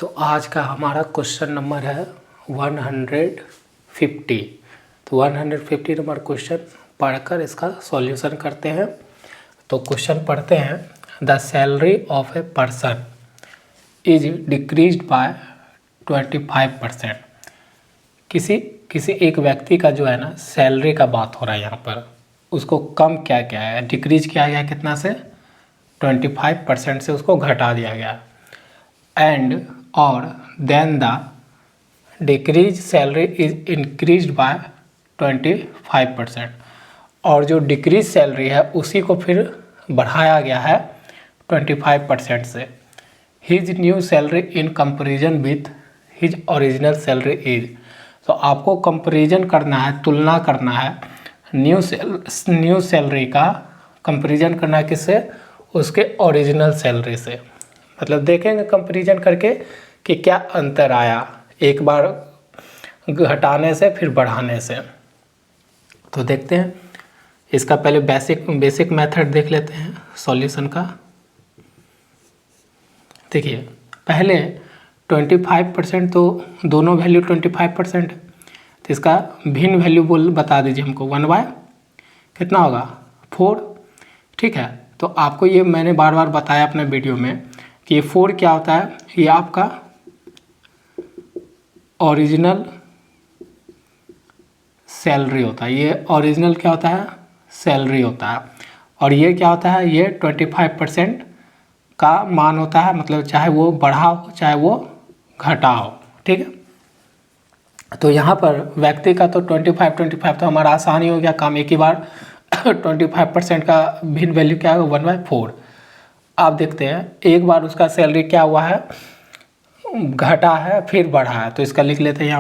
तो आज का हमारा क्वेश्चन नंबर है 150। तो 150 नंबर क्वेश्चन पढ़कर इसका सॉल्यूशन करते हैं। तो क्वेश्चन पढ़ते हैं, the salary of a person is decreased bye 25%। किसी एक व्यक्ति का जो है ना सैलरी का बात हो रहा है यहाँ पर, उसको कम क्या क्या है, डिक्रीज किया गया कितना से 25% से उसको घटा दिया गया। एंड और then the decrease salary is increased by 25%। और जो डिक्रीज सैलरी है उसी को फिर बढ़ाया गया है 25% से। His new salary in comparison with his original salary is. तो आपको कंपेरिजन करना है, तुलना करना है न्यू सैलरी का कंपेरिजन करना है किससे, उसके ओरिजिनल सैलरी से। मतलब देखेंगे कंपैरिजन करके कि क्या अंतर आया एक बार घटाने से फिर बढ़ाने से। तो देखते हैं, इसका पहले बेसिक मेथड देख लेते हैं सॉल्यूशन का। देखिए पहले 25% तो दोनों वैल्यू 25% है, तो इसका भिन्न वैल्यू बता दीजिए हमको। 1/, कितना होगा 4। ठीक है, तो आपको ये मैंने बार बार बताया अपने वीडियो में कि ये 4 क्या होता है, ये आपका ओरिजिनल सैलरी होता है। ये ओरिजिनल क्या होता है, सैलरी होता है। और ये क्या होता है, ये 25% का मान होता है, मतलब चाहे वो बढ़ा हो चाहे वो घटा हो। ठीक है, तो यहाँ पर व्यक्ति का तो 25 तो हमारा आसानी हो गया काम, एक ही बार 25% का भिन्न वैल्यू क्या है 1/4। आप देखते हैं एक बार उसका सैलरी क्या हुआ है, घटा है फिर बढ़ा है। तो इसका लिख लेते हैं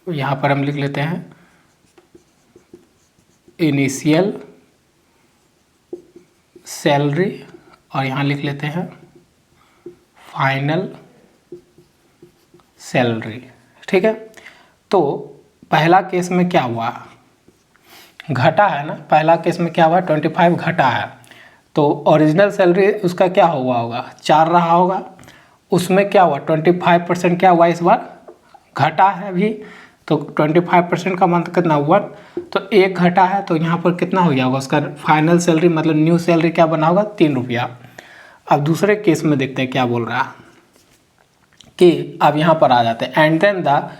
यहाँ पर हम लिख लेते हैं इनिशियल सैलरी, और यहाँ लिख लेते हैं फाइनल सैलरी। ठीक है, तो पहला केस में क्या हुआ, घटा है ना, पहला केस में क्या हुआ 25 घटा है, तो ओरिजिनल सैलरी उसका क्या हुआ होगा 4 रहा होगा। उसमें क्या हुआ 25% क्या हुआ इस बार घटा है अभी, तो 25% का मतलब कितना 1, तो 1 घटा है, तो यहाँ पर कितना हो गया होगा उसका फाइनल सैलरी, मतलब न्यू सैलरी क्या बना होगा 3 रुपया। अब दूसरे केस में देखते हैं क्या बोल रहा है कि अब यहाँ पर आ जाते हैं, and then the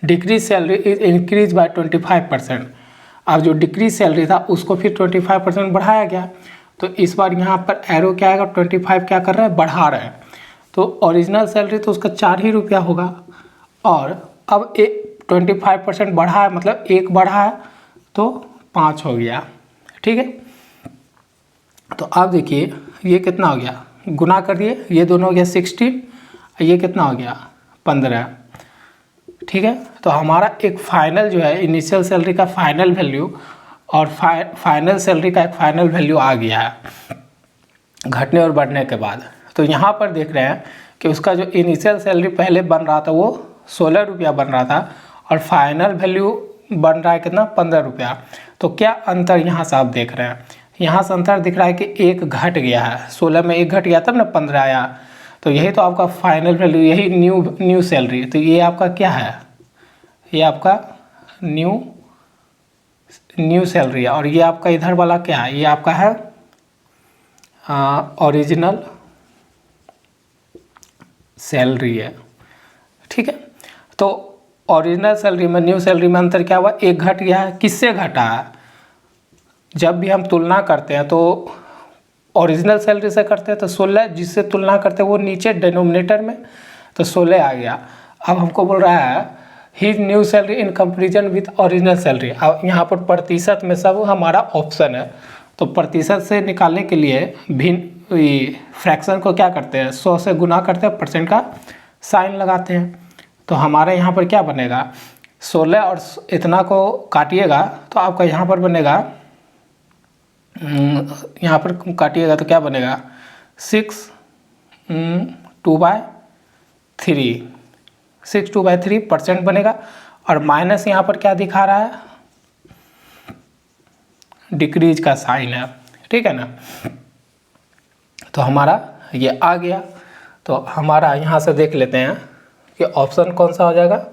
decrease salary is increase by 25%। अब जो डिक्रीज सैलरी था उसको फिर 25% बढ़ाया गया, तो इस बार यहाँ पर एरो क्या आएगा 25 क्या कर रहा है, बढ़ा रहा है। तो ओरिजिनल सैलरी तो उसका 4 ही रुपया होगा, और अब 25% बढ़ा है, मतलब 1 बढ़ा है तो 5 हो गया। ठीक है, तो आप देखिए ये कितना हो गया, गुना करिए, ये दोनों हो गया 16, ये कितना हो गया 15। ठीक है, तो हमारा एक फाइनल जो है इनिशियल सैलरी का फाइनल वैल्यू और फाइनल सैलरी का एक फाइनल वैल्यू आ गया है घटने और बढ़ने के बाद। तो यहाँ पर देख रहे हैं कि उसका जो इनिशियल सैलरी पहले बन रहा था वो 16 रुपया बन रहा था, और फाइनल वैल्यू बन रहा है कितना 15 रुपया। तो क्या अंतर यहाँ से आप देख रहे हैं, यहाँ से अंतर दिख रहा है कि 1 घट गया है, 16 में 1 घट गया तब ना 15 आया। तो यही तो आपका फाइनल वैल्यू, यही न्यू सैलरी। तो ये आपका क्या है, ये आपका न्यू सैलरी है, और ये आपका इधर वाला क्या है, ये आपका है ओरिजिनल सैलरी है। ठीक है, तो ओरिजिनल सैलरी में न्यू सैलरी में अंतर क्या हुआ, 1 घट गया है। किससे घटा है, जब भी हम तुलना करते हैं तो ओरिजिनल सैलरी से करते हैं तो 16, जिससे तुलना करते हैं वो नीचे डिनोमिनेटर में, तो 16 आ गया। अब हमको बोल रहा है his new salary in comparison with original salary. अब यहाँ पर प्रतिशत में सब हमारा ऑप्शन है, तो प्रतिशत से निकालने के लिए भिन्न फ्रैक्शन को क्या करते हैं 100 से गुना करते हैं, परसेंट का साइन लगाते हैं। तो हमारे यहाँ पर क्या बनेगा 16 और इतना को काटिएगा तो आपका यहाँ पर बनेगा, यहाँ पर काटिएगा तो क्या बनेगा 6 2/3 परसेंट बनेगा, और माइनस यहाँ पर क्या दिखा रहा है डिक्रीज का साइन है। ठीक है ना, तो हमारा ये आ गया। तो हमारा यहाँ से देख लेते हैं कि ऑप्शन कौन सा हो जाएगा।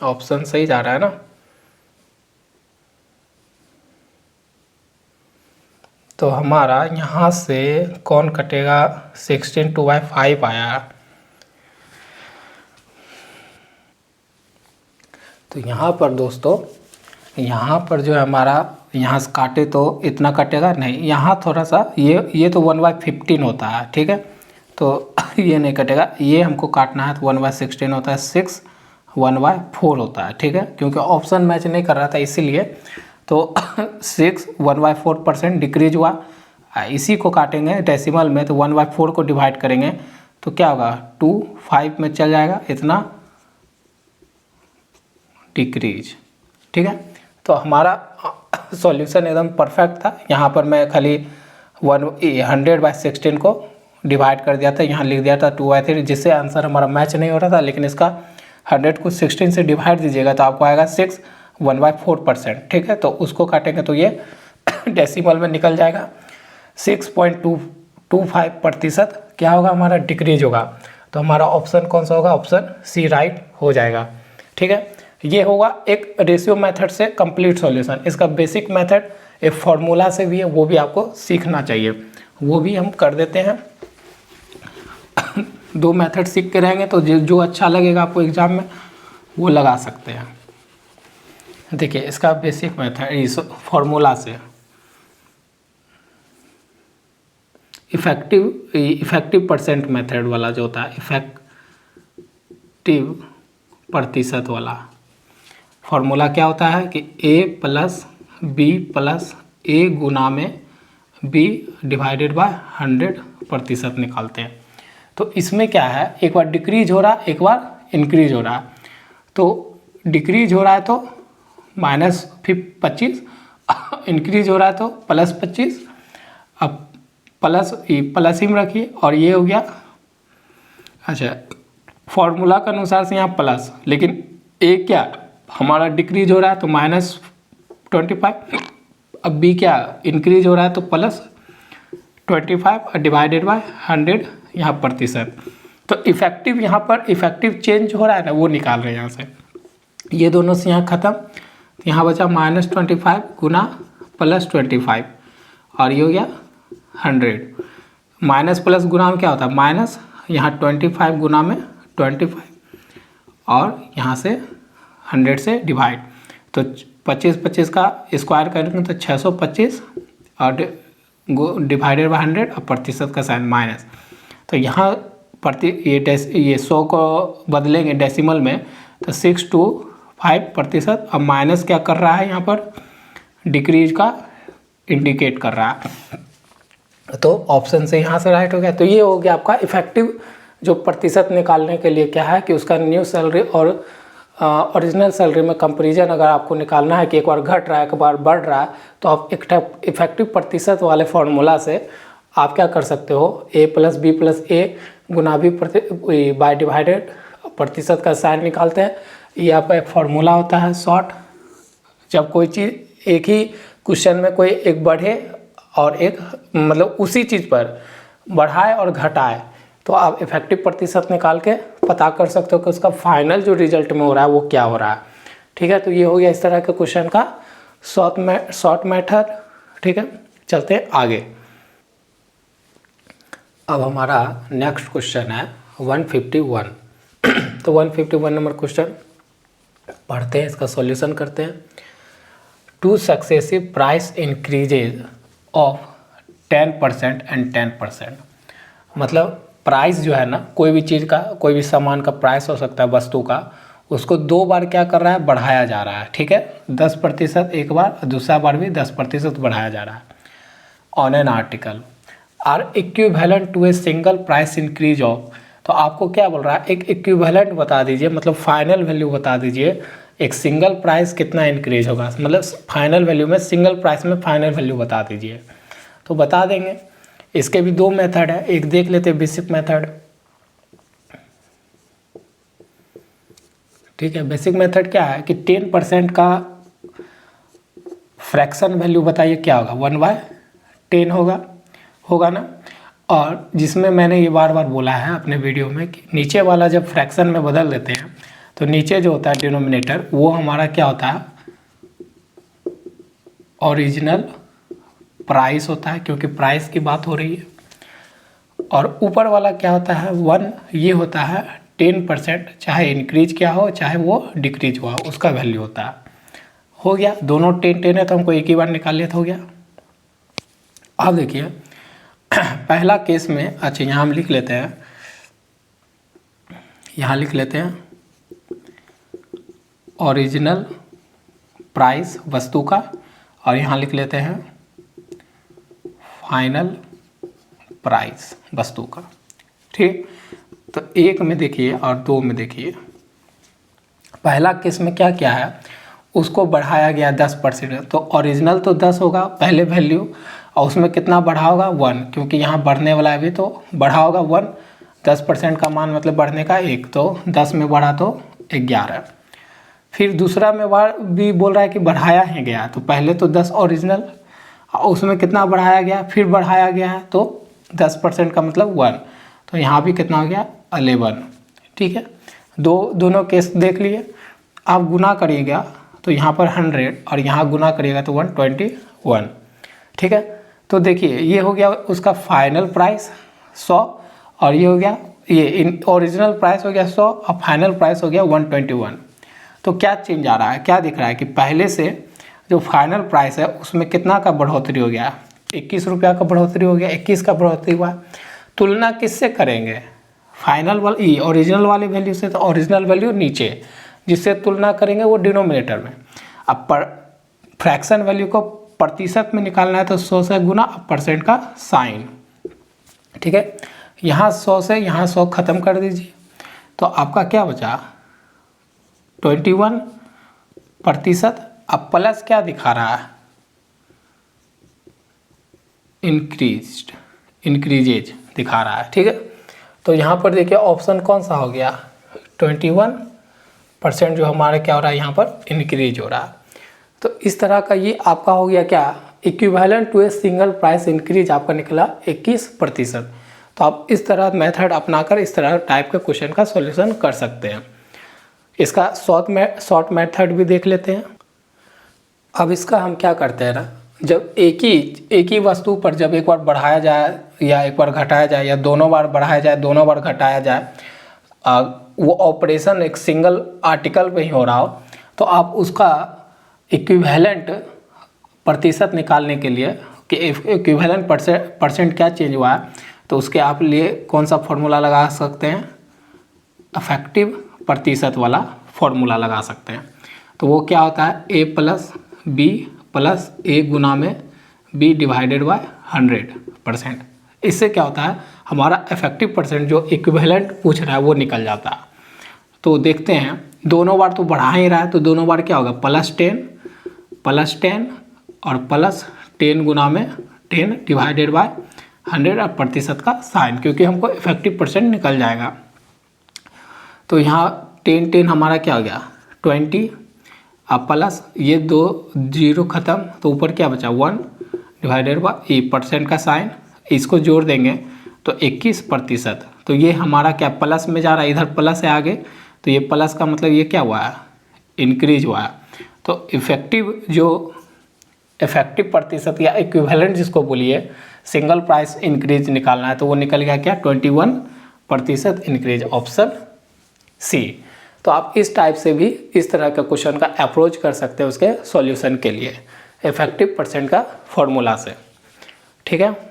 ऑप्शन सही जा रहा है ना। तो हमारा यहाँ से कौन कटेगा, 16 2/5 आया। तो यहाँ पर दोस्तों, यहाँ पर जो है हमारा, यहाँ से काटे तो इतना कटेगा नहीं, यहाँ थोड़ा सा ये तो 1/15 होता है, ठीक है। तो ये नहीं कटेगा, ये हमको काटना है तो 1/16 होता है, 6 1/4 होता है, ठीक है। क्योंकि ऑप्शन मैच नहीं कर रहा था इसीलिए। तो 6 1/4% डिक्रीज हुआ। इसी को काटेंगे डेसिमल में तो 1/4 को डिवाइड करेंगे तो क्या होगा, 2 5 में चल जाएगा, इतना डिक्रीज, ठीक है। तो हमारा सॉल्यूशन एकदम परफेक्ट था। यहाँ पर मैं खाली 100/16 को डिवाइड कर दिया था, यहाँ लिख दिया था 2/3, जिससे आंसर हमारा मैच नहीं हो रहा था। लेकिन इसका 100 को 16 से डिवाइड दीजिएगा तो आपको आएगा 6 1/4%, ठीक है। तो उसको काटेंगे तो ये डेसिमल में निकल जाएगा, 6.225% क्या होगा हमारा, डिक्रीज होगा। तो हमारा ऑप्शन कौन सा होगा, ऑप्शन सी राइट हो जाएगा, ठीक है। ये होगा एक रेशियो मेथड से कंप्लीट सॉल्यूशन। इसका बेसिक मेथड एक फॉर्मूला से भी है, वो भी आपको सीखना चाहिए, वो भी हम कर देते हैं। 2 मेथड सीख के रहेंगे तो जो अच्छा लगेगा आपको एग्जाम में वो लगा सकते हैं। देखिए इसका बेसिक मेथड इस फॉर्मूला से, इफेक्टिव परसेंट मेथड वाला जो होता है, इफेक्टिव प्रतिशत वाला फॉर्मूला क्या होता है कि a + b + a गुना में b डिवाइडेड बाय 100% निकालते हैं। तो इसमें क्या है, एक बार डिक्रीज हो रहा है, एक बार इंक्रीज हो रहा है। तो डिक्रीज हो रहा है तो -25, इंक्रीज हो रहा है तो +25। अब प्लस ही में रखिए और ये हो गया, अच्छा फॉर्मूला के अनुसार से यहाँ प्लस, लेकिन ए क्या हमारा डिक्रीज हो रहा है तो -25। अब बी क्या इंक्रीज हो रहा है तो +25 डिवाइडेड बाय 100 यहाँ प्रतिशत। तो इफेक्टिव यहाँ पर इफेक्टिव चेंज हो रहा है ना, वो निकाल रहे हैं यहाँ से। ये दोनों से यहाँ ख़त्म, यहाँ बचा -25 गुना +25 और ये हो गया 100। माइनस प्लस गुना में क्या होता है, माइनस, यहाँ 25 गुना में 25 और यहाँ से 100 से डिवाइड। तो 25 का स्क्वायर करेंगे तो 625 और डिवाइडेड बाय 100 और प्रतिशत का साइन माइनस। तो यहाँ ये 100 को बदलेंगे डेसिमल में तो 625%। अब माइनस क्या कर रहा है, यहाँ पर डिक्रीज का इंडिकेट कर रहा है। तो ऑप्शन से यहाँ से राइट हो गया। तो ये हो गया आपका इफेक्टिव जो प्रतिशत निकालने के लिए क्या है कि उसका न्यू सैलरी और ओरिजिनल सैलरी में कंपैरिजन अगर आपको निकालना है कि एक बार घट रहा है एक बार बढ़ रहा है, तो आप एक इफेक्टिव प्रतिशत वाले फार्मूला से आप क्या कर सकते हो, a + b + a Guna b by divided प्रतिशत का साइन निकालते हैं। ये आपका एक फार्मूला होता है शॉर्ट। जब कोई चीज़ एक ही क्वेश्चन में कोई एक बढ़े और एक मतलब उसी चीज़ पर बढ़ाए और घटाए, तो आप इफेक्टिव प्रतिशत निकाल के पता कर सकते हो कि उसका फाइनल जो रिजल्ट में हो रहा है वो क्या हो रहा है, ठीक है। तो ये हो गया इस तरह के क्वेश्चन का शॉर्ट मेथड, ठीक है। चलते हैं आगे। अब हमारा नेक्स्ट क्वेश्चन है 151। तो 151 नंबर क्वेश्चन पढ़ते हैं, इसका सॉल्यूशन करते हैं। 2 successive price increases of 10% and 10%। मतलब प्राइस जो है ना, कोई भी चीज़ का, कोई भी सामान का प्राइस हो सकता है वस्तु का, उसको 2 बार क्या कर रहा है, बढ़ाया जा रहा है, ठीक है। 10% एक बार, दूसरा बार भी 10% बढ़ाया जा रहा है। On an article are equivalent to a single price increase of. तो आपको क्या बोल रहा है, एक इक्विवेलेंट बता दीजिए, मतलब फाइनल वैल्यू बता दीजिए, एक सिंगल प्राइस कितना इंक्रीज होगा, मतलब फाइनल वैल्यू में, सिंगल प्राइस में फाइनल वैल्यू बता दीजिए। तो बता देंगे। इसके भी 2 मेथड है, एक देख लेते हैं बेसिक मेथड, ठीक है। बेसिक मेथड क्या है कि 10% का फ्रैक्शन वैल्यू बताइए क्या होगा, 1/10 होगा, होगा ना। और जिसमें मैंने ये बार बार बोला है अपने वीडियो में कि नीचे वाला जब फ्रैक्शन में बदल देते हैं तो नीचे जो होता है डिनोमिनेटर वो हमारा क्या होता है, ओरिजिनल प्राइस होता है, क्योंकि प्राइस की बात हो रही है। और ऊपर वाला क्या होता है 1, ये होता है 10%, चाहे इंक्रीज क्या हो चाहे वो डिक्रीज हुआ उसका वैल्यू होता है। हो गया, दोनों 10 है तो हमको एक ही बार निकाल लिया तो हो गया। अब देखिए पहला केस में, अच्छा यहाँ हम लिख लेते हैं, यहाँ लिख लेते हैं ओरिजिनल प्राइस वस्तु का, और यहाँ लिख लेते हैं फाइनल प्राइस वस्तु का। ठीक, तो 1 में देखिए और 2 में देखिए, पहला केस में क्या क्या है, उसको बढ़ाया गया 10%, तो ओरिजिनल तो 10 होगा पहले वैल्यू, और उसमें कितना बढ़ा होगा 1, क्योंकि यहाँ बढ़ने वाला है भी तो बढ़ा होगा 1, 10% का मान मतलब बढ़ने का 1, तो 10 में बढ़ा तो 11। फिर दूसरा में भी बोल रहा है कि बढ़ाया ही गया, तो पहले तो 10 ओरिजिनल, उसमें कितना बढ़ाया गया, फिर बढ़ाया गया है तो 10% का मतलब 1, तो यहाँ भी कितना हो गया 11। ठीक है, दोनों केस देख लिए। आप गुना करिएगा तो यहाँ पर 100 और यहाँ गुना करिएगा तो 121। ठीक है, तो देखिए ये हो गया उसका फाइनल प्राइस 100, और ये हो गया ये ओरिजिनल प्राइस हो गया 100 और फाइनल प्राइस हो गया 121। तो क्या चेंज आ रहा है, क्या दिख रहा है कि पहले से जो फाइनल प्राइस है उसमें कितना का बढ़ोतरी हो गया, 21 रुपया का बढ़ोतरी हो गया, 21 का बढ़ोतरी हुआ। तुलना किससे करेंगे, फाइनल वाली ओरिजिनल वाली वैल्यू से, तो ओरिजिनल वैल्यू नीचे, जिससे तुलना करेंगे वो डिनोमिनेटर में। अब फ्रैक्शन वैल्यू को प्रतिशत में निकालना है तो 100 से गुना परसेंट का साइन। ठीक है, यहाँ 100 से यहाँ 100 खत्म कर दीजिए, तो आपका क्या बचा 21%। अब प्लस क्या दिखा रहा है, इंक्रीजेज दिखा रहा है। ठीक है, तो यहाँ पर देखिए ऑप्शन कौन सा हो गया 21% जो हमारे क्या हो रहा है यहाँ पर इंक्रीज हो रहा है। तो इस तरह का ये आपका हो गया क्या, equivalent to a single price increase आपका निकला 21%। तो आप इस तरह मेथड अपनाकर इस तरह टाइप के क्वेश्चन का सॉल्यूशन कर सकते हैं। इसका शॉर्ट मेथड भी देख लेते हैं। अब इसका हम क्या करते हैं ना, जब एक ही वस्तु पर जब एक बार बढ़ाया जाए या एक बार घटाया जाए या दोनों बार बढ़ाया जाए दोनों बार घटाया जाए, वो ऑपरेशन एक सिंगल आर्टिकल पे ही हो रहा हो, तो आप उसका इक्विवेलेंट प्रतिशत निकालने के लिए कि इक्विवेलेंट परसेंट क्या चेंज हुआ है, तो उसके आप लिए कौन सा फॉर्मूला लगा सकते हैं, इफेक्टिव प्रतिशत वाला फॉर्मूला लगा सकते हैं। तो वो क्या होता है a प्लस बी प्लस ए गुना में b डिवाइडेड बाय 100%। इससे क्या होता है हमारा इफेक्टिव परसेंट जो इक्विवेलेंट पूछ रहा है वो निकल जाता है। तो देखते हैं, दोनों बार तो बढ़ा ही रहा है, तो दोनों बार क्या होगा +10 और +10 गुना में 10 डिवाइडेड बाय 100 और प्रतिशत का साइन, क्योंकि हमको इफेक्टिव परसेंट निकल जाएगा। तो यहाँ 10 हमारा क्या हो गया 20, अब प्लस ये 2 0 ख़त्म, तो ऊपर क्या बचा 1 डिवाइडेड बाय परसेंट का साइन, इसको जोड़ देंगे तो 21%। तो ये हमारा क्या प्लस में जा रहा है, इधर प्लस है आगे, तो ये प्लस का मतलब ये क्या हुआ है इंक्रीज हुआ है। तो इफेक्टिव प्रतिशत या इक्विवेलेंट जिसको बोलिए सिंगल प्राइस इंक्रीज निकालना है, तो वो निकल गया क्या 21% इंक्रीज, ऑप्शन सी। तो आप इस टाइप से भी इस तरह का क्वेश्चन का अप्रोच कर सकते हैं उसके सॉल्यूशन के लिए इफेक्टिव परसेंट का फॉर्मूला से। ठीक है।